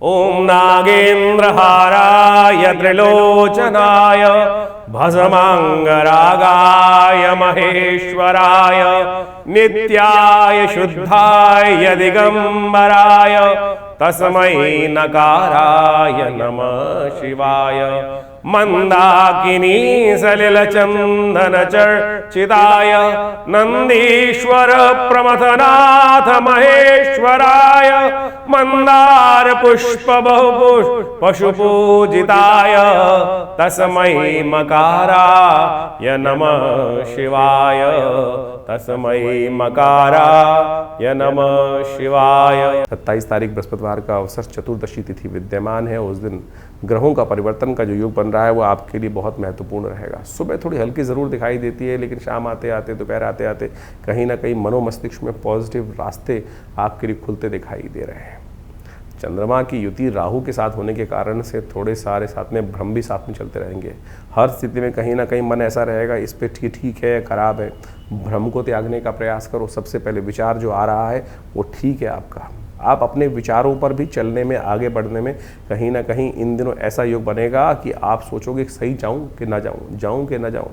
ओम नागेन्द्रहाराय त्रिलोचनाय भस्मांगरागाय महेश्वराय नित्याय शुद्धाय दिगंबराय तस्मै नकाराय नमः शिवाय मंदाकिनी सलिलचंदन चर्चिताय नंदीश्वर प्रमथनाथ महेश्वराय मंदार पुष्प बहुपुष्प पशुपूजिताय तस्मै मकाराय नमः शिवाय तस्मै मकाराय नमः शिवाय। 27 तारीख बृहस्पतिवार का अवसर चतुर्दशी तिथि विद्यमान है। उस दिन ग्रहों का परिवर्तन का जो योग बन रहा है वो आपके लिए बहुत महत्वपूर्ण रहेगा। सुबह थोड़ी हल्की ज़रूर दिखाई देती है, लेकिन शाम आते आते दोपहर आते आते कहीं ना कहीं मनोमस्तिष्क में पॉजिटिव रास्ते आपके लिए खुलते दिखाई दे रहे हैं। चंद्रमा की युति राहु के साथ होने के कारण से थोड़े सारे साथ में भ्रम भी साथ में चलते रहेंगे। हर स्थिति में कहीं ना कहीं मन ऐसा रहेगा इस पे ठीक है खराब है। भ्रम को त्यागने का प्रयास करो। सबसे पहले विचार जो आ रहा है वो ठीक है आपका। आप अपने विचारों पर भी चलने में आगे बढ़ने में कहीं ना कहीं इन दिनों ऐसा योग बनेगा कि आप सोचोगे सही जाऊं कि ना जाऊं, जाऊं कि ना जाऊं।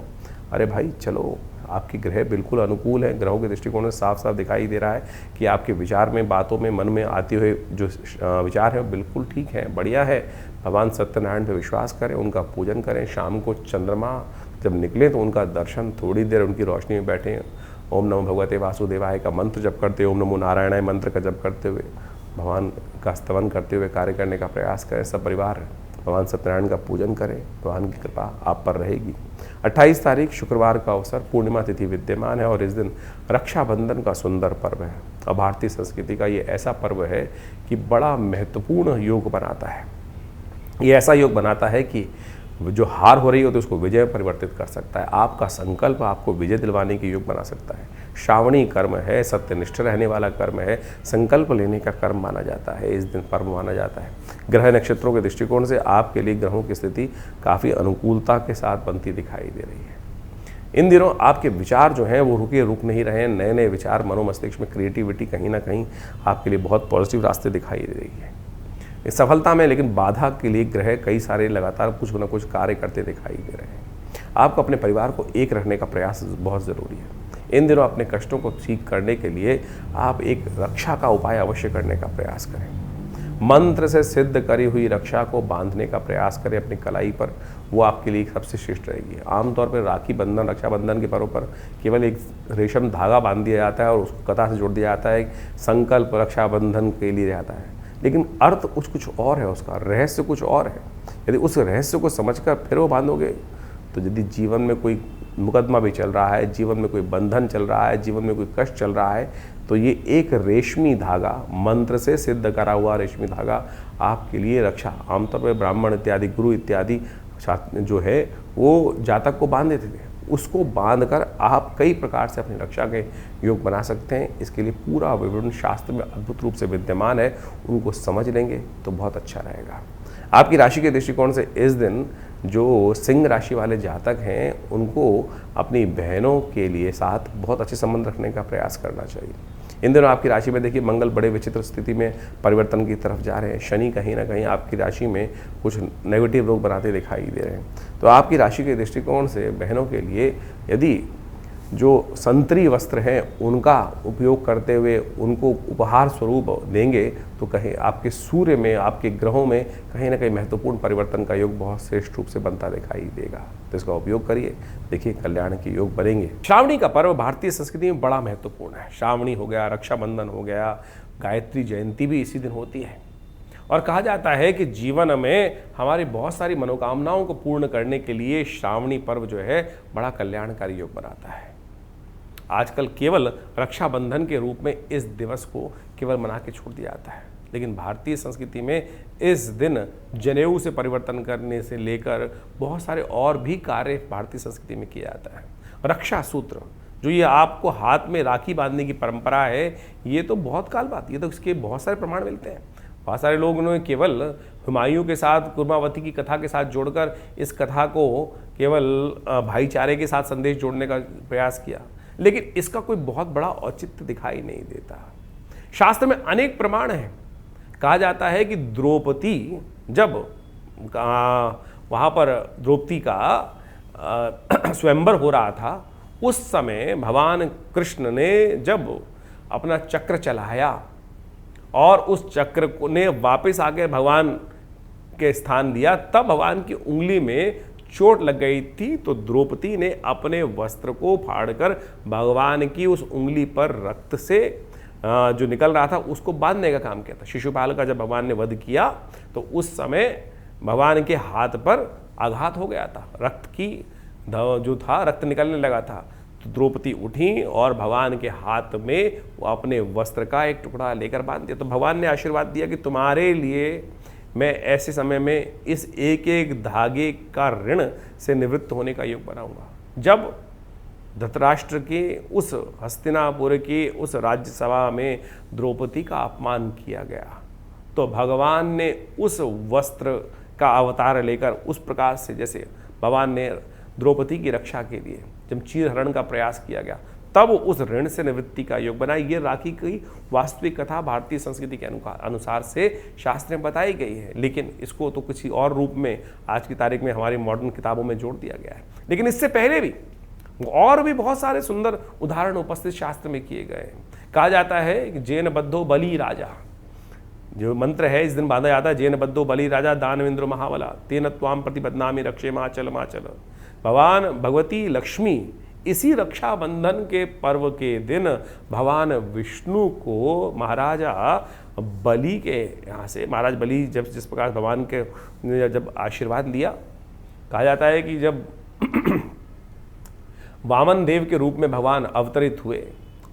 अरे भाई चलो, आपकी ग्रह बिल्कुल अनुकूल है। ग्रहों के दृष्टिकोण से साफ साफ दिखाई दे रहा है कि आपके विचार में, बातों में, मन में आते हुए जो विचार है वो बिल्कुल ठीक है, बढ़िया है। भगवान सत्यनारायण पर विश्वास करें, उनका पूजन करें। शाम को चंद्रमा जब निकले तो उनका दर्शन, थोड़ी देर उनकी रोशनी में बैठें। ओम नमो भगवते वासुदेवाय का मंत्र जप करते हुए, ओम नमो नारायणाय मंत्र का जप करते हुए, भगवान का स्तवन करते हुए कार्य करने का प्रयास करें। सब परिवार भगवान सत्यनारायण का पूजन करें, भगवान की कृपा आप पर रहेगी। 28 तारीख शुक्रवार का अवसर पूर्णिमा तिथि विद्यमान है और इस दिन रक्षाबंधन का सुंदर पर्व है। और भारतीय संस्कृति का ये ऐसा पर्व है कि बड़ा महत्वपूर्ण योग बनाता है। ये ऐसा योग बनाता है कि जो हार हो रही हो तो उसको विजय में परिवर्तित कर सकता है। आपका संकल्प आपको विजय दिलवाने की योग बना सकता है। श्रावणी कर्म है, सत्यनिष्ठ रहने वाला कर्म है, संकल्प लेने का कर्म माना जाता है, इस दिन पर्व माना जाता है। ग्रह नक्षत्रों के दृष्टिकोण से आपके लिए ग्रहों की स्थिति काफ़ी अनुकूलता के साथ बनती दिखाई दे रही है। इन दिनों आपके विचार जो हैं वो रुक नहीं रहे हैं। नए नए विचार, मनोमस्तिष्क में क्रिएटिविटी कहीं ना कहीं आपके लिए बहुत पॉजिटिव रास्ते दिखाई दे रही है। इस सफलता में लेकिन बाधा के लिए ग्रह कई सारे लगातार कुछ न कुछ कार्य करते दिखाई दे रहे हैं। आपको अपने परिवार को एक रखने का प्रयास बहुत ज़रूरी है। इन दिनों अपने कष्टों को ठीक करने के लिए आप एक रक्षा का उपाय अवश्य करने का प्रयास करें। मंत्र से सिद्ध करी हुई रक्षा को बांधने का प्रयास करें अपनी कलाई पर, वो आपके लिए सबसे श्रेष्ठ रहेगी। आमतौर पर राखी बंधन, रक्षाबंधन के पर्व पर केवल एक रेशम धागा बांध दिया जाता है और उसको कथा से जोड़ दिया जाता है। संकल्प रक्षाबंधन के लिए जाता है, लेकिन अर्थ कुछ और है, उसका रहस्य कुछ और है। यदि उस रहस्य को समझकर फिर वो बांधोगे तो यदि जीवन में कोई मुकदमा भी चल रहा है, जीवन में कोई बंधन चल रहा है, जीवन में कोई कष्ट चल रहा है, तो ये एक रेशमी धागा, मंत्र से सिद्ध करा हुआ रेशमी धागा आपके लिए रक्षा। आमतौर पर ब्राह्मण इत्यादि, गुरु इत्यादि जो है वो जातक को बांध देते थे। उसको बांधकर आप कई प्रकार से अपनी रक्षा के योग बना सकते हैं। इसके लिए पूरा विवरण शास्त्र में अद्भुत रूप से विद्यमान है, उनको समझ लेंगे तो बहुत अच्छा रहेगा। आपकी राशि के दृष्टिकोण से इस दिन जो सिंह राशि वाले जातक हैं उनको अपनी बहनों के लिए साथ बहुत अच्छे संबंध रखने का प्रयास करना चाहिए। इन दिनों आपकी राशि में देखिए मंगल बड़े विचित्र स्थिति में परिवर्तन की तरफ जा रहे हैं। शनि कहीं ना कहीं आपकी राशि में कुछ नेगेटिव रोग बनाते दिखाई दे रहे हैं। तो आपकी राशि के दृष्टिकोण से बहनों के लिए यदि जो संतरी वस्त्र हैं उनका उपयोग करते हुए उनको उपहार स्वरूप देंगे तो कहीं आपके सूर्य में, आपके ग्रहों में कहीं ना कहीं महत्वपूर्ण परिवर्तन का योग बहुत श्रेष्ठ रूप से बनता दिखाई देगा। तो इसका उपयोग करिए, देखिए कल्याण के योग बनेंगे। श्रावणी का पर्व भारतीय संस्कृति में बड़ा महत्वपूर्ण है। श्रावणी हो गया, रक्षाबंधन हो गया, गायत्री जयंती भी इसी दिन होती है। और कहा जाता है कि जीवन में हमारी बहुत सारी मनोकामनाओं को पूर्ण करने के लिए श्रावणी पर्व जो है बड़ा कल्याणकारी योग बनाता है। आजकल केवल रक्षाबंधन के रूप में इस दिवस को केवल मना के छोड़ दिया जाता है, लेकिन भारतीय संस्कृति में इस दिन जनेऊ से परिवर्तन करने से लेकर बहुत सारे और भी कार्य भारतीय संस्कृति में किया जाता है। रक्षा सूत्र जो ये आपको हाथ में राखी बांधने की परंपरा है, ये तो बहुत काल बात, ये तो इसके बहुत सारे प्रमाण मिलते हैं। बहुत सारे लोगों ने केवल हुमायूं के साथ, कुर्मावती की कथा के साथ जोड़कर इस कथा को केवल भाईचारे के साथ संदेश जोड़ने का प्रयास किया, लेकिन इसका कोई बहुत बड़ा औचित्य दिखाई नहीं देता। शास्त्र में अनेक प्रमाण हैं कहा जाता है कि द्रौपदी जब वहाँ पर द्रौपदी का स्वयंवर हो रहा था, उस समय भगवान कृष्ण ने जब अपना चक्र चलाया और उस चक्र को ने वापस आके भगवान के स्थान दिया, तब भगवान की उंगली में चोट लग गई थी। तो द्रौपदी ने अपने वस्त्र को फाड़कर भगवान की उस उंगली पर रक्त से जो निकल रहा था उसको बांधने का काम किया था। शिशुपाल का जब भगवान ने वध किया तो उस समय भगवान के हाथ पर आघात हो गया था, रक्त की जो था रक्त निकलने लगा था। तो द्रौपदी उठी और भगवान के हाथ में वो अपने वस्त्र का एक टुकड़ा लेकर बांध दिया। तो भगवान ने आशीर्वाद दिया कि तुम्हारे लिए मैं ऐसे समय में इस एक एक धागे का ऋण से निवृत्त होने का योग बनाऊंगा। जब धृतराष्ट्र के उस हस्तिनापुर की उस राज्यसभा में द्रौपदी का अपमान किया गया, तो भगवान ने उस वस्त्र का अवतार लेकर उस प्रकार से, जैसे भगवान ने द्रौपदी की रक्षा के लिए जब चीरहरण का प्रयास किया गया, तब उस ऋण से निवृत्ति का योग बनाई। ये राखी की वास्तविक कथा भारतीय संस्कृति के अनुसार से शास्त्र में बताई गई है, लेकिन इसको तो किसी और रूप में आज की तारीख में हमारी मॉडर्न किताबों में जोड़ दिया गया है। लेकिन इससे पहले भी और भी बहुत सारे सुंदर उदाहरण उपस्थित शास्त्र में किए गए हैं। कहा जाता है कि जैन बद्धो बलि राजा, जो मंत्र है इस दिन बांधा जाता है, जैन बद्धो बलि राजा दानवेंद्र महाबला तेन त्वाम प्रतिबदनामि रक्षे माचल माचल। भगवान भगवती लक्ष्मी इसी रक्षाबंधन के पर्व के दिन भगवान विष्णु को महाराजा बलि के यहाँ से, महाराज बलि जब जिस प्रकार भगवान के जब आशीर्वाद लिया, कहा जाता है कि जब वामन देव के रूप में भगवान अवतरित हुए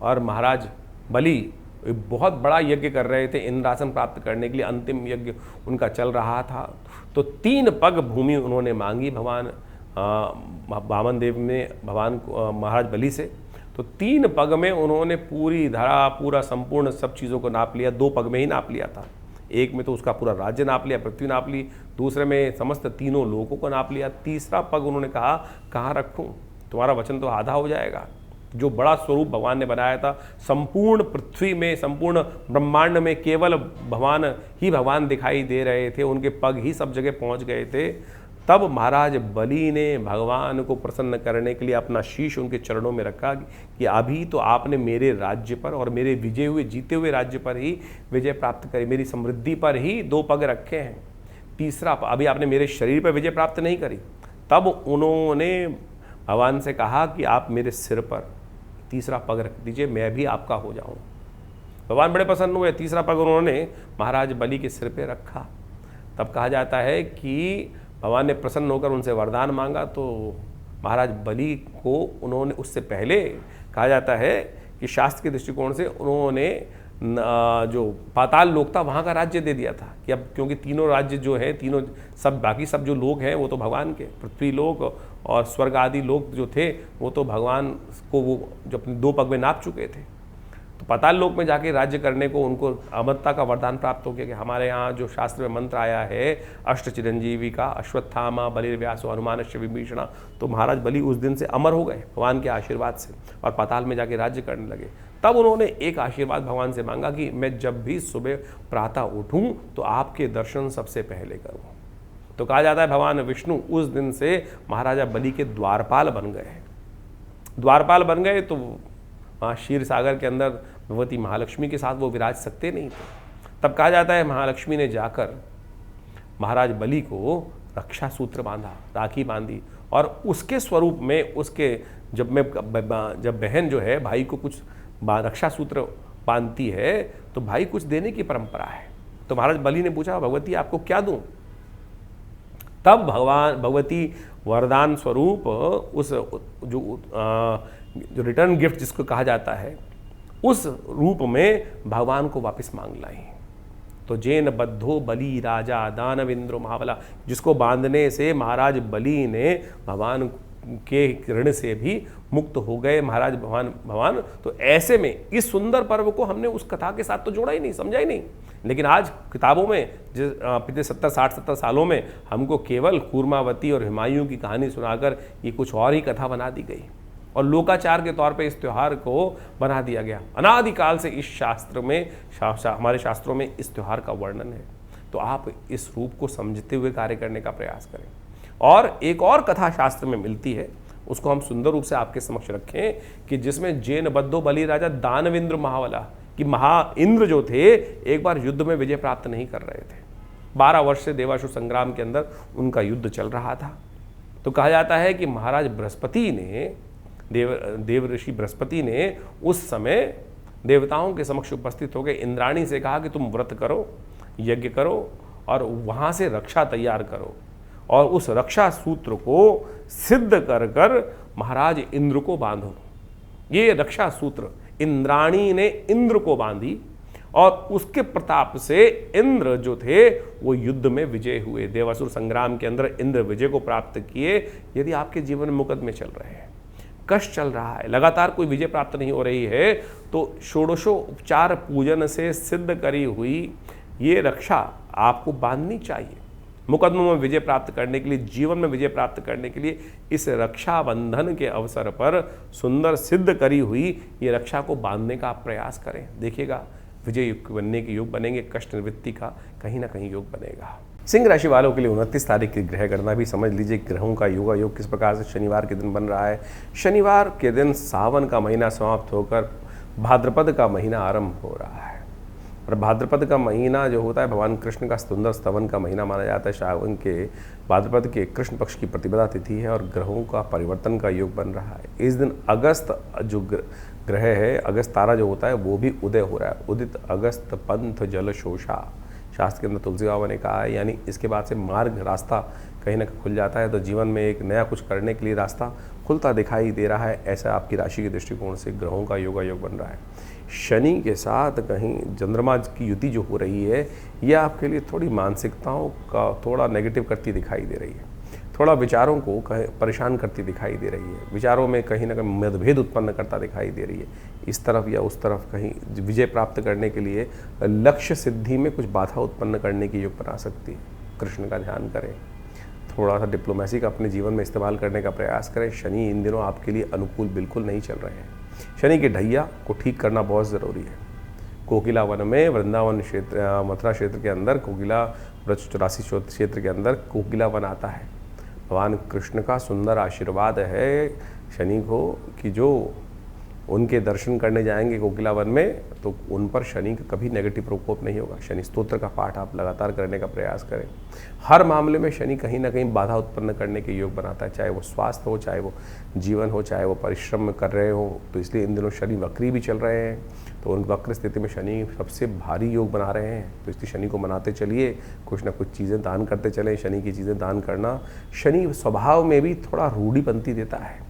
और महाराज बलि एक बहुत बड़ा यज्ञ कर रहे थे, इंद्रासन प्राप्त करने के लिए अंतिम यज्ञ उनका चल रहा था। तो 3 पग भूमि उन्होंने मांगी भगवान वामन देव ने भगवान महाराज बलि से। तो 3 पग में उन्होंने पूरी धरा, पूरा संपूर्ण सब चीज़ों को नाप लिया। 2 पग में ही नाप लिया था, एक में तो उसका पूरा राज्य नाप लिया, पृथ्वी नाप ली, दूसरे में समस्त तीनों लोगों को नाप लिया। तीसरा पग उन्होंने कहा कहाँ रखूं, तुम्हारा वचन तो आधा हो जाएगा। जो बड़ा स्वरूप भगवान ने बनाया था, संपूर्ण पृथ्वी में, संपूर्ण ब्रह्मांड में केवल भगवान ही भगवान दिखाई दे रहे थे, उनके पग ही सब जगह पहुंच गए थे। तब महाराज बलि ने भगवान को प्रसन्न करने के लिए अपना शीश उनके चरणों में रखा कि अभी तो आपने मेरे राज्य पर और मेरे विजय हुए जीते हुए राज्य पर ही विजय प्राप्त करी, मेरी समृद्धि पर ही 2 पग रखे हैं, तीसरा अभी आपने मेरे शरीर पर विजय प्राप्त नहीं करी। तब उन्होंने भगवान से कहा कि आप मेरे सिर पर तीसरा पग रख दीजिए, मैं भी आपका हो जाऊं। भगवान बड़े प्रसन्न हुए, तीसरा पग उन्होंने महाराज बलि के सिर पे रखा। तब कहा जाता है कि भगवान ने प्रसन्न होकर उनसे वरदान मांगा, तो महाराज बलि को उन्होंने, उससे पहले कहा जाता है कि शास्त्र के दृष्टिकोण से उन्होंने जो पाताल लोक था वहाँ का राज्य दे दिया था कि अब क्योंकि तीनों राज्य जो है, तीनों सब बाकी सब जो लोग हैं वो तो भगवान के, पृथ्वी लोक और स्वर्ग आदि लोक जो थे वो तो भगवान को वो जो अपने 2 पग में नाप चुके थे। तो पाताल लोक में जाके राज्य करने को उनको अमरता का वरदान प्राप्त हो गया कि हमारे यहाँ जो शास्त्र में मंत्र आया है अष्ट चिरंजीवी का, अश्वत्थामा बलिर्व्यासो हनुमानश्च विभीषणा, तो महाराज बलि उस दिन से अमर हो गए भगवान के आशीर्वाद से और पाताल में जाके राज्य करने लगे। तब उन्होंने एक आशीर्वाद भगवान से मांगा कि मैं जब भी सुबह प्रातः उठूं तो आपके दर्शन सबसे पहले करूं। तो कहा जाता है भगवान विष्णु उस दिन से महाराजा बलि के द्वारपाल बन गए। द्वारपाल बन गए तो वहाँ क्षीर सागर के अंदर भगवती महालक्ष्मी के साथ वो विराज सकते नहीं थे। तब कहा जाता है महालक्ष्मी ने जाकर महाराज बलि को रक्षा सूत्र बांधा, राखी बांधी, और उसके स्वरूप में उसके जब बहन जो है भाई को कुछ रक्षा सूत्र बांधती है तो भाई कुछ देने की परंपरा है। तो महाराज बलि ने पूछा भगवती आपको क्या दूं? तब भगवती वरदान स्वरूप उस जो रिटर्न गिफ्ट जिसको कहा जाता है उस रूप में भगवान को वापस मांग लाई। तो जैन बद्धो बलि राजा दानवेंद्र महाबला, जिसको बांधने से महाराज बलि ने भगवान के ऋण से भी मुक्त हो गए महाराज भगवान। तो ऐसे में इस सुंदर पर्व को हमने उस कथा के साथ तो जोड़ा ही नहीं, समझा ही नहीं, लेकिन आज किताबों में पिछले 70 सालों में हमको केवल कूर्मावती और हुमायूं की कहानी सुनाकर ये कुछ और ही कथा बना दी गई। और लोकाचार के तौर पे इस त्यौहार को बना दिया गया। अनादिकाल से इस शास्त्र में हमारे शास्त्रों में इस त्यौहार का वर्णन है। तो आप इस रूप को समझते हुए कार्य करने का प्रयास करें। और एक और कथा शास्त्र में मिलती है, उसको हम सुंदर रूप से आपके समक्ष रखें कि जिसमें जैन बद्धो बलि राजा दानवेंद्र महावला कि महा इंद्र जो थे एक बार युद्ध में विजय प्राप्त नहीं कर रहे थे। 12 वर्ष से देवासुर संग्राम के अंदर उनका युद्ध चल रहा था। तो कहा जाता है कि महाराज बृहस्पति ने देव ऋषि बृहस्पति ने उस समय देवताओं के समक्ष उपस्थित होकर इंद्राणी से कहा कि तुम व्रत करो, यज्ञ करो और वहाँ से रक्षा तैयार करो और उस रक्षा सूत्र को सिद्ध कर कर महाराज इंद्र को बांधो। ये रक्षा सूत्र इंद्राणी ने इंद्र को बांधी और उसके प्रताप से इंद्र जो थे वो युद्ध में विजय हुए। देवासुर संग्राम के अंदर इंद्र विजय को प्राप्त किए। यदि आपके जीवन में मुकदमे चल रहे हैं, कष्ट चल रहा है, लगातार कोई विजय प्राप्त नहीं हो रही है, तो षोडशोपचार पूजन से सिद्ध करी हुई ये रक्षा आपको बांधनी चाहिए। मुकदमों में विजय प्राप्त करने के लिए, जीवन में विजय प्राप्त करने के लिए इस रक्षाबंधन के अवसर पर सुंदर सिद्ध करी हुई ये रक्षा को बांधने का आप प्रयास करें। देखिएगा विजय युग बनने के योग बनेंगे, कष्ट निवृत्ति का कहीं ना कहीं योग बनेगा। सिंह राशि वालों के लिए 29 तारीख की ग्रह गणना भी समझ लीजिए। ग्रहों का योगा योग किस प्रकार से शनिवार के दिन बन रहा है। शनिवार के दिन सावन का महीना समाप्त होकर भाद्रपद का महीना आरंभ हो रहा है। और भाद्रपद का महीना जो होता है भगवान कृष्ण का सुंदर स्तवन का महीना माना जाता है। सावन के भाद्रपद के कृष्ण पक्ष की प्रतिपदा तिथि है और ग्रहों का परिवर्तन का योग बन रहा है। इस दिन अगस्त जो ग्रह है, अगस्त तारा जो होता है वो भी उदय हो रहा है। उदित अगस्त पंथ जल शोषा शास्त्र के अंदर तुलसी बाबा ने कहा है। यानी इसके बाद से मार्ग रास्ता कहीं ना कहीं खुल जाता है। तो जीवन में एक नया कुछ करने के लिए रास्ता खुलता दिखाई दे रहा है। ऐसा आपकी राशि के दृष्टिकोण से ग्रहों का योगा योग बन रहा है। शनि के साथ कहीं चंद्रमा की युति जो हो रही है यह आपके लिए थोड़ी मानसिकताओं का थोड़ा नेगेटिव करती दिखाई दे रही है। थोड़ा विचारों को परेशान करती दिखाई दे रही है। विचारों में कहीं ना कहीं मतभेद उत्पन्न करता दिखाई दे रही है। इस तरफ या उस तरफ कहीं विजय प्राप्त करने के लिए लक्ष्य सिद्धि में कुछ बाधा उत्पन्न करने की योग बना सकती है। कृष्ण का ध्यान करें। थोड़ा सा डिप्लोमेसी का अपने जीवन में इस्तेमाल करने का प्रयास करें। शनि इन दिनों आपके लिए अनुकूल बिल्कुल नहीं चल रहे हैं। शनि के ढैया को ठीक करना बहुत ज़रूरी है। कोकिला वन में वृंदावन क्षेत्र मथुरा क्षेत्र के अंदर कोकिला व्रज 84 क्षेत्र के अंदर कोकिला वन आता है। भगवान कृष्ण का सुंदर आशीर्वाद है शनि को कि जो उनके दर्शन करने जाएंगे कोकिला वन में तो उन पर शनि का कभी नेगेटिव प्रकोप नहीं होगा। शनि स्तोत्र का पाठ आप लगातार करने का प्रयास करें। हर मामले में शनि कहीं ना कहीं बाधा उत्पन्न करने के योग बनाता है, चाहे वो स्वास्थ्य हो, चाहे वो जीवन हो, चाहे वो परिश्रम कर रहे हो। तो इसलिए इन दिनों शनि वक्री भी चल रहे हैं। तो उन वक्र स्थिति में शनि सबसे भारी योग बना रहे हैं। तो इसलिए शनि को मनाते चलिए, कुछ ना कुछ चीज़ें दान करते चलें। शनि की चीज़ें दान करना, शनि स्वभाव में भी थोड़ा रूढ़िपंथी देता है।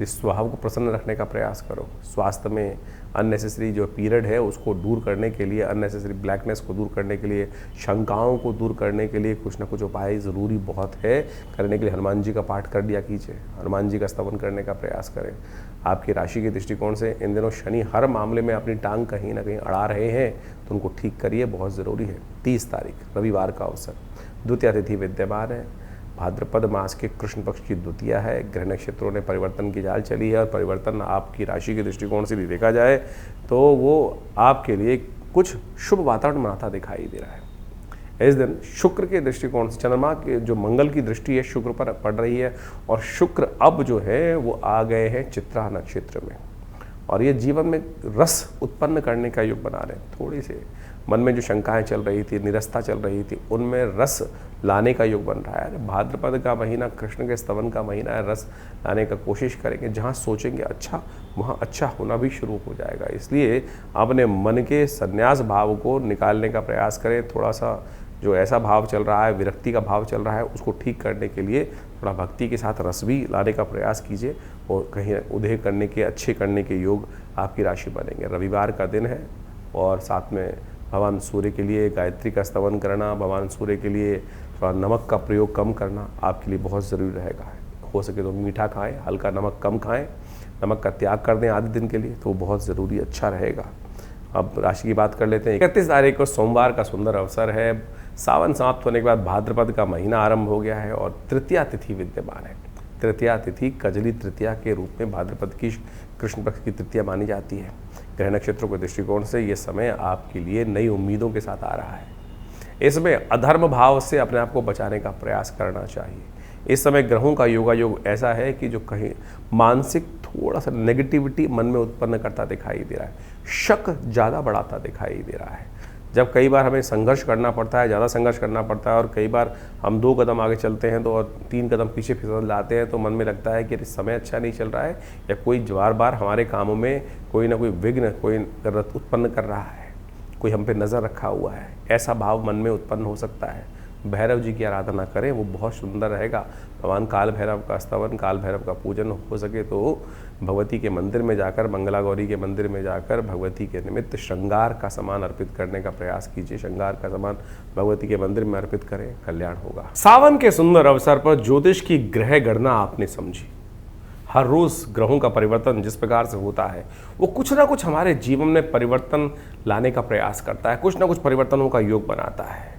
इस स्वभाव को प्रसन्न रखने का प्रयास करो। स्वास्थ्य में अननेसेसरी जो पीरियड है उसको दूर करने के लिए, अननेसेसरी ब्लैकनेस को दूर करने के लिए, शंकाओं को दूर करने के लिए कुछ ना कुछ उपाय ज़रूरी बहुत है करने के लिए हनुमान जी का पाठ कर लिया कीजिए। हनुमान जी का स्तवन करने का प्रयास करें। आपकी राशि के दृष्टिकोण से इन दिनों शनि हर मामले में अपनी टांग कहीं ना कहीं अड़ा रहे हैं, तो उनको ठीक करिए, बहुत ज़रूरी है। 30 तारीख रविवार का अवसर, द्वितीया तिथि विद्यमान है। भाद्रपद मास के कृष्ण पक्ष की द्वितीया है। ग्रह नक्षत्रों ने परिवर्तन की चाल चली है और परिवर्तन आपकी राशि के दृष्टिकोण से भी देखा जाए तो वो आपके लिए कुछ शुभ वातावरण बनाता दिखाई दे रहा है। इस दिन शुक्र के दृष्टिकोण से चंद्रमा के जो मंगल की दृष्टि है शुक्र पर पड़ रही है और शुक्र अब जो है वो आ गए हैं चित्रा नक्षत्र में और ये जीवन में रस उत्पन्न करने का योग बना रहे हैं। थोड़ी से मन में जो शंकाएं चल रही थी, निरस्ता चल रही थी, उनमें रस लाने का योग बन रहा है। भाद्रपद का महीना कृष्ण के स्तवन का महीना है। रस लाने का कोशिश करेंगे। जहाँ सोचेंगे अच्छा, वहाँ अच्छा होना भी शुरू हो जाएगा। इसलिए अपने मन के संन्यास भाव को निकालने का प्रयास करें। थोड़ा सा जो ऐसा भाव चल रहा है, विरक्ति का भाव चल रहा है, उसको ठीक करने के लिए थोड़ा भक्ति के साथ रस भी लाने का प्रयास कीजिए और कहीं उदय करने के, अच्छे करने के योग आपकी राशि बनेंगे। रविवार का दिन है और साथ में भगवान सूर्य के लिए गायत्री का स्तवन करना, भगवान सूर्य के लिए थोड़ा नमक का प्रयोग कम करना आपके लिए बहुत ज़रूरी रहेगा। हो सके तो मीठा खाएं, हल्का नमक कम खाएं, नमक का त्याग कर दें आधे दिन के लिए, तो बहुत ज़रूरी अच्छा रहेगा। अब राशि की बात कर लेते हैं। 31 तारीख को सोमवार का सुंदर अवसर है। सावन समाप्त होने के बाद भाद्रपद का महीना आरंभ हो गया है और तृतीया तिथि विद्यमान है। तृतीया तिथि कजली तृतीया के रूप में भाद्रपद की कृष्ण पक्ष की तृतीया मानी जाती है। ग्रह नक्षत्रों के दृष्टिकोण से ये समय आपके लिए नई उम्मीदों के साथ आ रहा है। इसमें अधर्म भाव से अपने आप को बचाने का प्रयास करना चाहिए। इस समय ग्रहों का योगायोग ऐसा है कि जो कहीं मानसिक थोड़ा सा नेगेटिविटी मन में उत्पन्न करता दिखाई दे रहा है, शक ज़्यादा बढ़ाता दिखाई दे रहा है। जब कई बार हमें संघर्ष करना पड़ता है, ज़्यादा संघर्ष करना पड़ता है और कई बार हम 2 कदम आगे चलते हैं तो और 3 कदम पीछे फिसल जाते हैं, तो मन में लगता है कि समय अच्छा नहीं चल रहा है या कोई बार बार हमारे कामों में कोई ना कोई विघ्न, कोई उत्पन्न कर रहा है, कोई हम पे नज़र रखा हुआ है, ऐसा भाव मन में उत्पन्न हो सकता है। भैरव जी की आराधना करें, वो बहुत सुंदर रहेगा। भगवान काल भैरव का स्तवन, काल भैरव का पूजन हो सके तो भगवती के मंदिर में जाकर, मंगला गौरी के मंदिर में जाकर भगवती के निमित्त श्रृंगार का सामान अर्पित करने का प्रयास कीजिए। श्रृंगार का सामान भगवती के मंदिर में अर्पित करें, कल्याण होगा। सावन के सुंदर अवसर पर ज्योतिष की ग्रह गणना आपने समझी। हर रोज ग्रहों का परिवर्तन जिस प्रकार से होता है वो कुछ ना कुछ हमारे जीवन में परिवर्तन लाने का प्रयास करता है, कुछ ना कुछ परिवर्तनों का योग बनाता है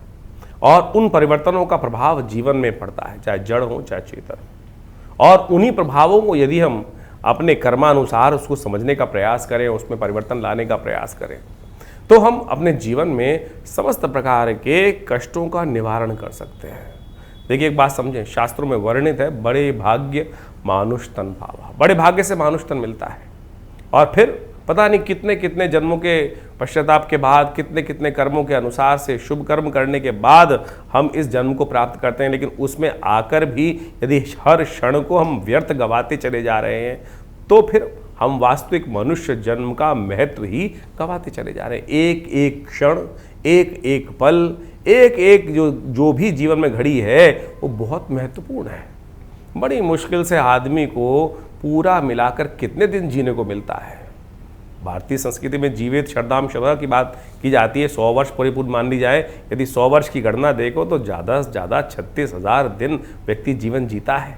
और उन परिवर्तनों का प्रभाव जीवन में पड़ता है, चाहे जड़ हो चाहे चेतन। और उन्हीं प्रभावों को यदि हम अपने कर्मानुसार उसको समझने का प्रयास करें, उसमें परिवर्तन लाने का प्रयास करें, तो हम अपने जीवन में समस्त प्रकार के कष्टों का निवारण कर सकते हैं। देखिए, एक बात समझें, शास्त्रों में वर्णित है, बड़े भाग्य मानुष तन पावा। बड़े भाग्य से मानुष तन मिलता है और फिर पता नहीं कितने कितने जन्मों के पश्चाताप के बाद, कितने कितने कर्मों के अनुसार से, शुभ कर्म करने के बाद हम इस जन्म को प्राप्त करते हैं। लेकिन उसमें आकर भी यदि हर क्षण को हम व्यर्थ गवाते चले जा रहे हैं तो फिर हम वास्तविक मनुष्य जन्म का महत्व ही गवाते चले जा रहे हैं। एक एक क्षण, एक एक पल, एक एक जो भी जीवन में घड़ी है वो बहुत महत्वपूर्ण है। बड़ी मुश्किल से आदमी को पूरा मिलाकर कितने दिन जीने को मिलता है। भारतीय संस्कृति में जीवित शरदाम शरदा की बात की जाती है। 100 वर्ष परिपूर्ण मान ली जाए। यदि 100 वर्ष की गणना देखो तो ज़्यादा से ज़्यादा 36,000 दिन व्यक्ति जीवन जीता है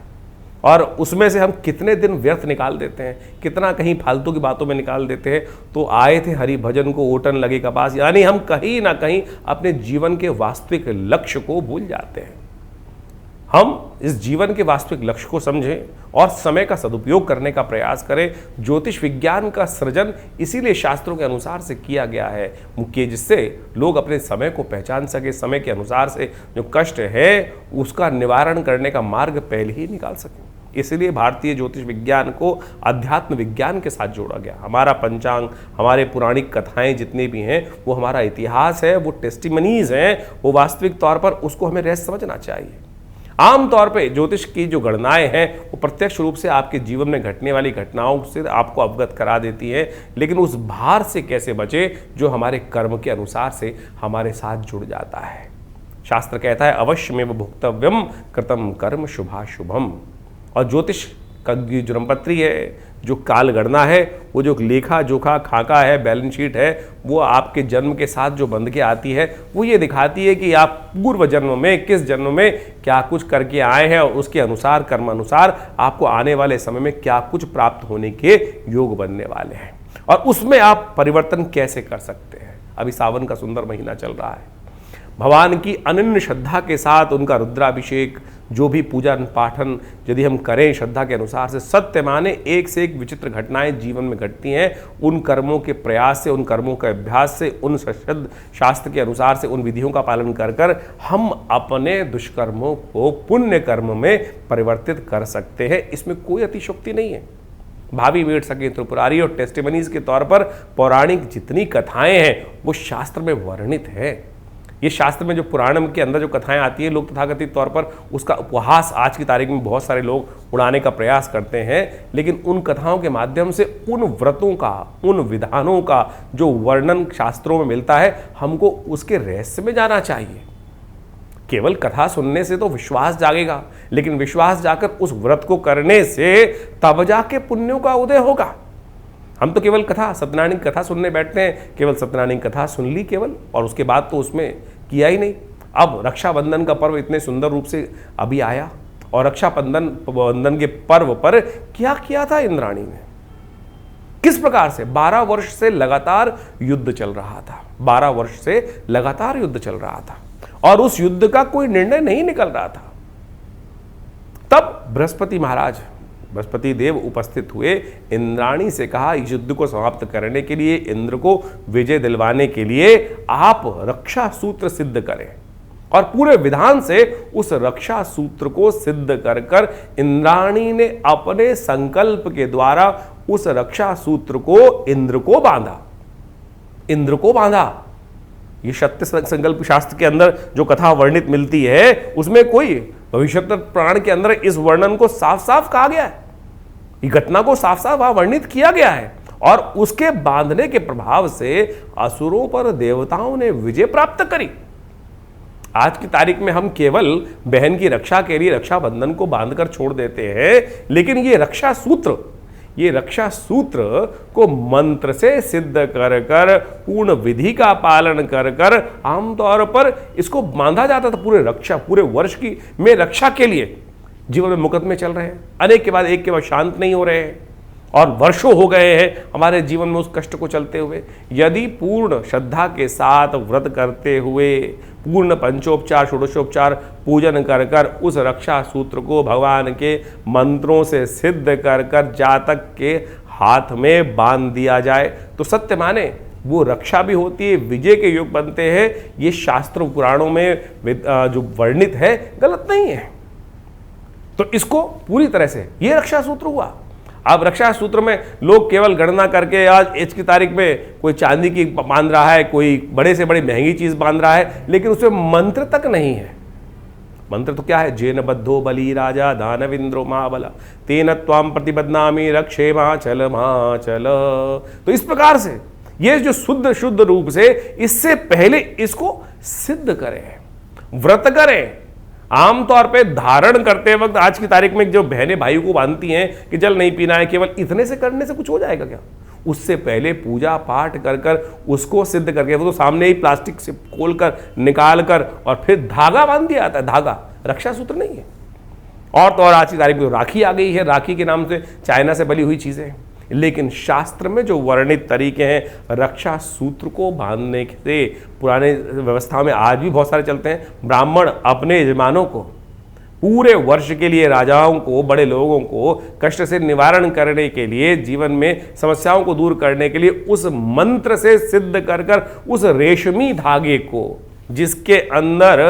और उसमें से हम कितने दिन व्यर्थ निकाल देते हैं, कितना कहीं फालतू की बातों में निकाल देते हैं। तो आए थे हरि भजन को ओटन लगे कपास, यानी हम कहीं ना कहीं अपने जीवन के वास्तविक लक्ष्य को भूल जाते हैं। हम इस जीवन के वास्तविक लक्ष्य को समझें और समय का सदुपयोग करने का प्रयास करें। ज्योतिष विज्ञान का सृजन इसीलिए शास्त्रों के अनुसार से किया गया है मुख्य, जिससे लोग अपने समय को पहचान सके, समय के अनुसार से जो कष्ट है उसका निवारण करने का मार्ग पहले ही निकाल सकें। इसलिए भारतीय ज्योतिष विज्ञान को अध्यात्म विज्ञान के साथ जोड़ा गया। हमारा पंचांग, हमारे पौराणिक कथाएं जितने भी हैं वो हमारा इतिहास है, वो टेस्टिमनीज हैं, वो वास्तविक तौर पर उसको हमें रहस्य समझना चाहिए। आमतौर पे ज्योतिष की जो गणनाएं हैं वो प्रत्यक्ष रूप से आपके जीवन में घटने वाली घटनाओं से आपको अवगत करा देती है, लेकिन उस भार से कैसे बचे जो हमारे कर्म के अनुसार से हमारे साथ जुड़ जाता है। शास्त्र कहता है अवश्यमेव भुक्तव्यम कृतम कर्म शुभाशुभम। और ज्योतिष का जो जन्मपत्री है, जो काल गणना है, वो जो लेखा जोखा खाका है, बैलेंस शीट है, वो आपके जन्म के साथ जो बंध के आती है वो ये दिखाती है कि आप पूर्व जन्म में किस जन्म में क्या कुछ करके आए हैं और उसके अनुसार, कर्म अनुसार आपको आने वाले समय में क्या कुछ प्राप्त होने के योग बनने वाले हैं और उसमें आप परिवर्तन कैसे कर सकते हैं। अभी सावन का सुंदर महीना चल रहा है। भगवान की अनन्य श्रद्धा के साथ उनका रुद्राभिषेक, जो भी पूजन पाठन यदि हम करें श्रद्धा के अनुसार से, सत्य माने एक से एक विचित्र घटनाएं जीवन में घटती हैं। उन कर्मों के प्रयास से, उन कर्मों के अभ्यास से, उन सशुद्ध शास्त्र के अनुसार से, उन विधियों का पालन कर कर हम अपने दुष्कर्मों को पुण्य कर्म में परिवर्तित कर सकते हैं। इसमें कोई अतिशयोक्ति नहीं है। भावी वेद सके त्रिपुरारी और टेस्टिमनीज के तौर पर पौराणिक जितनी कथाएं हैं वो शास्त्र में वर्णित है। ये शास्त्र में जो पुराणम के अंदर जो कथाएं आती है, लोग तथाकथित तौर पर उसका उपहास आज की तारीख में बहुत सारे लोग उड़ाने का प्रयास करते हैं, लेकिन उन कथाओं के माध्यम से उन व्रतों का, उन विधानों का जो वर्णन शास्त्रों में मिलता है, हमको उसके रहस्य में जाना चाहिए। केवल कथा सुनने से तो विश्वास जागेगा, लेकिन विश्वास जाकर उस व्रत को करने से तब जाके पुण्यों का उदय होगा। हम तो केवल कथा, सत्यनारायण की कथा सुनने बैठते हैं, केवल सत्यनारायण की कथा सुन ली केवल, और उसके बाद तो उसमें किया ही नहीं। अब रक्षाबंधन का पर्व इतने सुंदर रूप से अभी आया और रक्षाबंधन के पर्व पर क्या किया था इंद्राणी ने, किस प्रकार से 12 वर्ष से लगातार युद्ध चल रहा था। 12 वर्ष से लगातार युद्ध चल रहा था और उस युद्ध का कोई निर्णय नहीं निकल रहा था। तब बृहस्पति देव उपस्थित हुए, इंद्राणी से कहा इस युद्ध को समाप्त करने के लिए, इंद्र को विजय दिलवाने के लिए आप रक्षा सूत्र सिद्ध करें। और पूरे विधान से उस रक्षा सूत्र को सिद्ध कर कर इंद्राणी ने अपने संकल्प के द्वारा उस रक्षा सूत्र को इंद्र को बांधा। ये सत्य संकल्प शास्त्र के अंदर जो कथा वर्णित मिलती है उसमें कोई भविष्योत्तर पुराण के अंदर इस वर्णन को साफ साफ कहा गया है, इस घटना को साफ साफ वर्णित किया गया है। और उसके बांधने के प्रभाव से असुरों पर देवताओं ने विजय प्राप्त करी। आज की तारीख में हम केवल बहन की रक्षा के लिए रक्षाबंधन को बांधकर छोड़ देते हैं, लेकिन ये रक्षा सूत्र को मंत्र से सिद्ध कर कर, पूर्ण विधि का पालन कर कर आमतौर पर इसको बांधा जाता था पूरे वर्ष की में रक्षा के लिए। जीवन में मुकदमे चल रहे हैं, अनेक के बाद एक के बाद शांत नहीं हो रहे हैं और वर्षों हो गए हैं हमारे जीवन में उस कष्ट को चलते हुए। यदि पूर्ण श्रद्धा के साथ व्रत करते हुए, पूर्ण पंचोपचार षोडशोपचार पूजन कर कर उस रक्षा सूत्र को भगवान के मंत्रों से सिद्ध कर कर जातक के हाथ में बांध दिया जाए तो सत्य माने वो रक्षा भी होती है, विजय के योग बनते हैं। ये शास्त्र पुराणों में जो वर्णित है गलत नहीं है। तो इसको पूरी तरह से ये रक्षा सूत्र हुआ। अब रक्षा सूत्र में लोग केवल गणना करके आज की तारीख में कोई चांदी की बांध रहा है, कोई बड़े से बड़ी महंगी चीज बांध रहा है, लेकिन उसमें मंत्र तक नहीं है। मंत्र तो क्या है? जेन बद्धो बली राजा दानविंद्रो महाबला तेन त्वाम प्रतिबद्धनामि रक्षे माचल माचल। तो इस प्रकार से ये जो शुद्ध रूप से इससे पहले इसको सिद्ध करें, व्रत करें। आमतौर पे धारण करते वक्त आज की तारीख में जो बहनें भाई को बांधती हैं कि जल नहीं पीना है, केवल इतने से करने से कुछ हो जाएगा क्या? उससे पहले पूजा पाठ कर कर उसको सिद्ध करके, वो तो सामने ही प्लास्टिक से खोल कर निकाल कर और फिर धागा बांध दिया जाता है। धागा रक्षा सूत्र नहीं है। और तो और आज की तारीख में राखी आ गई है, राखी के नाम से चाइना से बनी हुई चीजें हैं। लेकिन शास्त्र में जो वर्णित तरीके हैं रक्षा सूत्र को बांधने से, पुराने व्यवस्था में आज भी बहुत सारे चलते हैं। ब्राह्मण अपने यजमानों को पूरे वर्ष के लिए, राजाओं को, बड़े लोगों को कष्ट से निवारण करने के लिए, जीवन में समस्याओं को दूर करने के लिए उस मंत्र से सिद्ध कर कर उस रेशमी धागे को, जिसके अंदर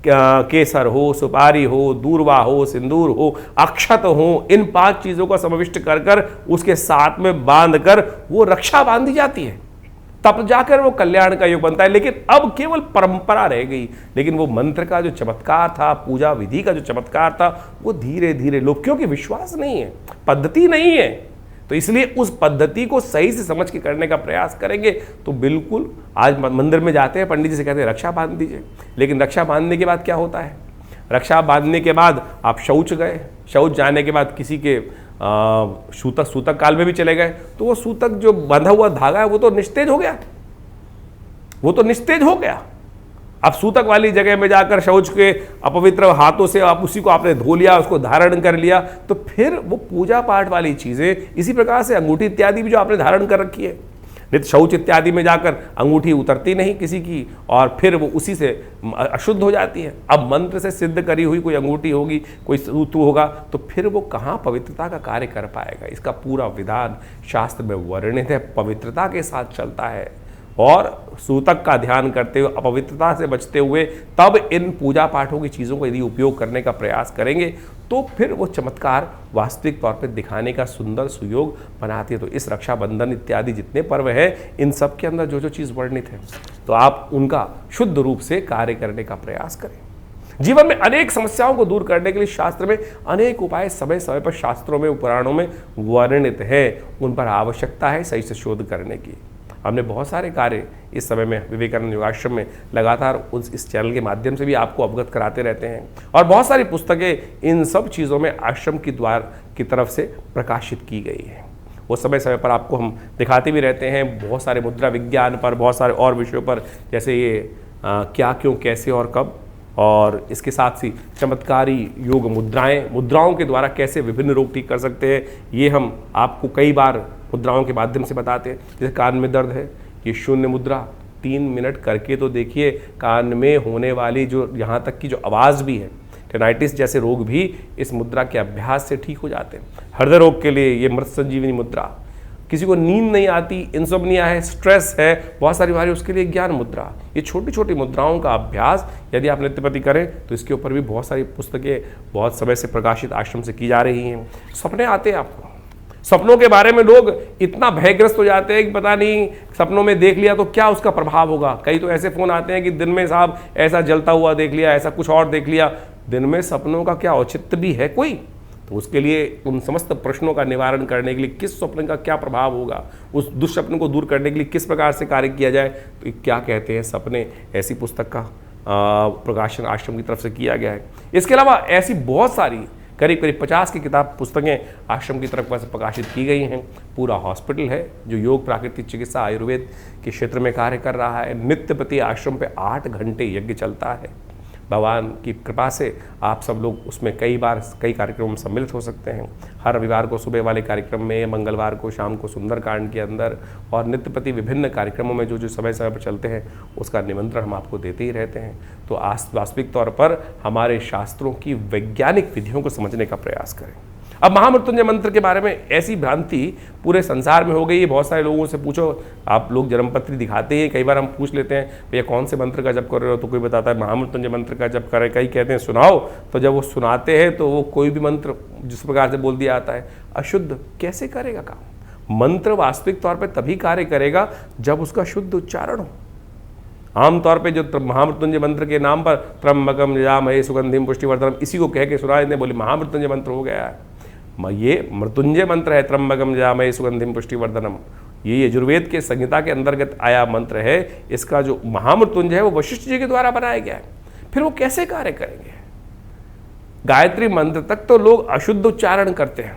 केसर हो, सुपारी हो, दूर्वा हो, सिंदूर हो, अक्षत हो, इन 5 चीजों का समाविष्ट कर कर उसके साथ में बांध कर वो रक्षा बांधी जाती है, तब जाकर वो कल्याण का योग बनता है। लेकिन अब केवल परंपरा रह गई, लेकिन वो मंत्र का जो चमत्कार था, पूजा विधि का जो चमत्कार था, वो धीरे धीरे लोग, क्योंकि विश्वास नहीं है, पद्धति नहीं है, तो इसलिए उस पद्धति को सही से समझ के करने का प्रयास करेंगे तो बिल्कुल। आज मंदिर में जाते हैं, पंडित जी से कहते हैं रक्षा बांध दीजिए, लेकिन रक्षा बांधने के बाद क्या होता है? रक्षा बांधने के बाद आप शौच गए, शौच जाने के बाद किसी के सूतक काल में भी चले गए, तो वो सूतक जो बंधा हुआ धागा है वो तो निस्तेज हो गया, अब सूतक वाली जगह में जाकर शौच के अपवित्र हाथों से आप उसी को आपने धो लिया, उसको धारण कर लिया, तो फिर वो पूजा पाठ वाली चीजें, इसी प्रकार से अंगूठी इत्यादि भी जो आपने धारण कर रखी है, नहीं तो शौच इत्यादि में जाकर अंगूठी उतरती नहीं किसी की और फिर वो उसी से अशुद्ध हो जाती है। अब मंत्र से सिद्ध करी हुई कोई अंगूठी होगी, कोई सूत्र होगा, तो फिर वो कहाँ पवित्रता का कार्य कर पाएगा? इसका पूरा विधान शास्त्र में वर्णित है, पवित्रता के साथ चलता है और सूतक का ध्यान करते हुए, अपवित्रता से बचते हुए तब इन पूजा पाठों की चीज़ों को यदि उपयोग करने का प्रयास करेंगे तो फिर वो चमत्कार वास्तविक तौर पर दिखाने का सुंदर सुयोग बनाती है। तो इस रक्षाबंधन इत्यादि जितने पर्व हैं, इन सब के अंदर जो जो चीज़ वर्णित है, तो आप उनका शुद्ध रूप से कार्य करने का प्रयास करें। जीवन में अनेक समस्याओं को दूर करने के लिए शास्त्र में अनेक उपाय समय समय पर शास्त्रों में, पुराणों में वर्णित है। उन पर आवश्यकता है सही से शोध करने की। हमने बहुत सारे कार्य इस समय में विवेकानंद योगाश्रम में लगातार इस चैनल के माध्यम से भी आपको अवगत कराते रहते हैं और बहुत सारी पुस्तकें इन सब चीज़ों में आश्रम की द्वार की तरफ से प्रकाशित की गई है। वो समय समय पर आपको हम दिखाते भी रहते हैं, बहुत सारे मुद्रा विज्ञान पर, बहुत सारे और विषयों पर, जैसे ये क्या, क्यों, कैसे और कब, और इसके साथ ही चमत्कारी योग मुद्राओं के द्वारा कैसे विभिन्न रोग ठीक कर सकते हैं, ये हम आपको कई बार मुद्राओं के माध्यम से बताते हैं। जैसे कान में दर्द है, ये शून्य मुद्रा 3 मिनट करके तो देखिए, कान में होने वाली जो यहाँ तक की जो आवाज़ भी है, टेनाइटिस जैसे रोग भी इस मुद्रा के अभ्यास से ठीक हो जाते हैं। हृदय रोग के लिए ये मृत संजीवनी मुद्रा, किसी को नींद नहीं आती, इंसोम्निया है, स्ट्रेस है, बहुत सारी बीमारी, उसके लिए ज्ञान मुद्रा। ये छोटी छोटी मुद्राओं का अभ्यास यदि आप नित्यप्रति करें तो इसके ऊपर भी बहुत सारी पुस्तकें बहुत समय से प्रकाशित आश्रम से की जा रही हैं। सपने आते हैं आपको, सपनों के बारे में लोग इतना भयग्रस्त हो जाते हैं कि पता नहीं सपनों में देख लिया तो क्या उसका प्रभाव होगा। कई तो ऐसे फोन आते हैं कि दिन में साहब ऐसा जलता हुआ देख लिया, ऐसा कुछ और देख लिया। दिन में सपनों का क्या औचित्य भी है कोई? तो उसके लिए उन समस्त प्रश्नों का निवारण करने के लिए किस स्वप्न का क्या प्रभाव होगा, उस दुष्स्वप्न को दूर करने के लिए किस प्रकार से कार्य किया जाए, तो क्या कहते हैं सपने, ऐसी पुस्तक का प्रकाशन आश्रम की तरफ से किया गया है। इसके अलावा ऐसी बहुत सारी करीब करीब 50 की किताब पुस्तकें आश्रम की तरफ से प्रकाशित की गई हैं। पूरा हॉस्पिटल है जो योग, प्राकृतिक चिकित्सा, आयुर्वेद के क्षेत्र में कार्य कर रहा है। नित्य प्रति आश्रम पे 8 घंटे यज्ञ चलता है। भगवान की कृपा से आप सब लोग उसमें कई कार्यक्रमों में सम्मिलित हो सकते हैं। हर रविवार को सुबह वाले कार्यक्रम में, मंगलवार को शाम को सुंदरकांड के अंदर, और नित्य प्रति विभिन्न कार्यक्रमों में जो जो समय समय पर चलते हैं उसका निमंत्रण हम आपको देते ही रहते हैं। तो वास्तविक तौर पर हमारे शास्त्रों की वैज्ञानिक विधियों को समझने का प्रयास करें। अब महामृत्युंजय मंत्र के बारे में ऐसी भ्रांति पूरे संसार में हो गई है। बहुत सारे लोगों से पूछो, आप लोग जन्मपत्री दिखाते हैं, कई बार हम पूछ लेते हैं भैया कौन से मंत्र का जप कर रहे हो, तो कोई बताता है महामृत्युंजय मंत्र का जप करें, कई कहते हैं सुनाओ। तो जब वो सुनाते हैं तो वो कोई भी मंत्र जिस प्रकार से बोल दिया जाता है अशुद्ध कैसे करेगा काम। मंत्र वास्तविक तौर पर तभी कार्य करेगा जब उसका शुद्ध उच्चारण हो। आमतौर पे जो महामृत्युंजय मंत्र के नाम पर त्र्यंबकम यजामहे सुगंधिम पुष्टिवर्धनम, इसी को कह के सुना देते, बोले महामृत्युंजय मंत्र हो गया है। ये मृत्युंजय मंत्र है, त्र्यंबकम यजामहे सुगंधिम पुष्टिवर्धनम। ये यजुर्वेद के संहिता के अंतर्गत आया मंत्र है। इसका जो महामृत्युंजय है वो वशिष्ठ जी के द्वारा बनाया गया है। फिर वो कैसे कार्य करेंगे? गायत्री मंत्र तक तो लोग अशुद्ध उच्चारण करते हैं।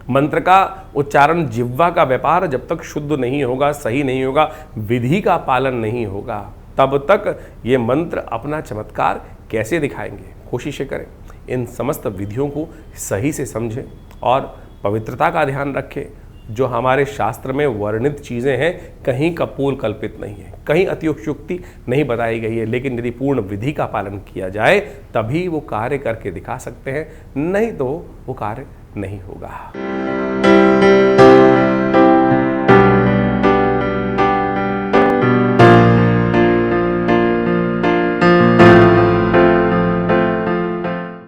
मंत्र का उच्चारण, जिह्वा का व्यापार जब तक शुद्ध नहीं होगा, सही नहीं होगा, विधि का पालन नहीं होगा, तब तक ये मंत्र अपना चमत्कार कैसे दिखाएंगे? कोशिशें करें, इन समस्त विधियों को सही से समझें और पवित्रता का ध्यान रखें। जो हमारे शास्त्र में वर्णित चीज़ें हैं कहीं कपोल कल्पित नहीं है, कहीं अतिशयोक्ति नहीं बताई गई है, लेकिन यदि पूर्ण विधि का पालन किया जाए तभी वो कार्य करके दिखा सकते हैं, नहीं तो वो कार्य नहीं होगा।